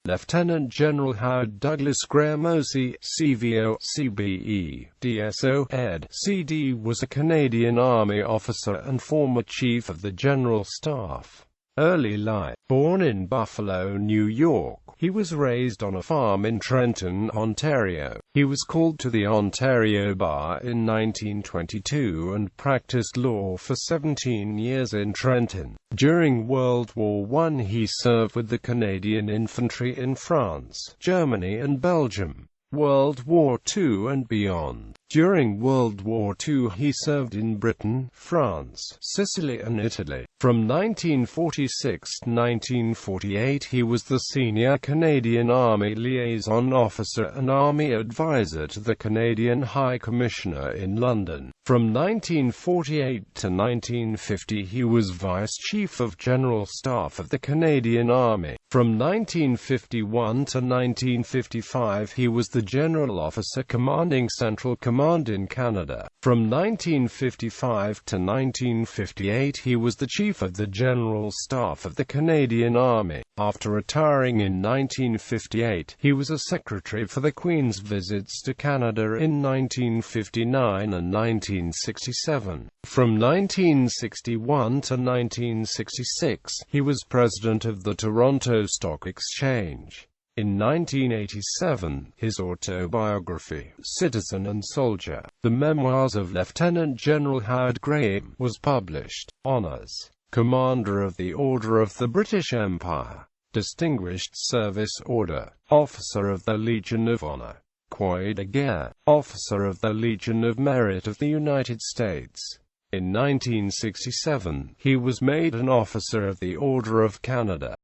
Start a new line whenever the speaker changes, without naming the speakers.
Lieutenant General Howard Douglas Graham OC, CVO, CBE, DSO, Ed. CD was a Canadian Army officer and former Chief of the General Staff. Early life. Born in Buffalo, New York, he was raised on a farm in Trenton, Ontario. He was called to the Ontario Bar in 1922 and practiced law for 17 years in Trenton. During World War I he served with the Canadian Infantry in France, Germany and Belgium. World War II and beyond. During World War II he served in Britain, France, Sicily and Italy. From 1946 to 1948 he was the senior Canadian Army liaison officer and Army advisor to the Canadian High Commissioner in London. From 1948 to 1950 he was Vice Chief of General Staff of the Canadian Army. From 1951 to 1955 he was the General Officer commanding Central Command in Canada. From 1955 to 1958 he was the Chief of the General Staff of the Canadian Army. After retiring in 1958, he was a secretary for the Queen's visits to Canada in 1959 and 1967. From 1961 to 1966, he was president of the Toronto Stock Exchange. In 1987, his autobiography, Citizen and Soldier, The Memoirs of Lieutenant General Howard Graham, was published. Honours: Commander of the Order of the British Empire, Distinguished Service Order, Officer of the Legion of Honor, Croix de Guerre, Officer of the Legion of Merit of the United States. In 1967, he was made an Officer of the Order of Canada.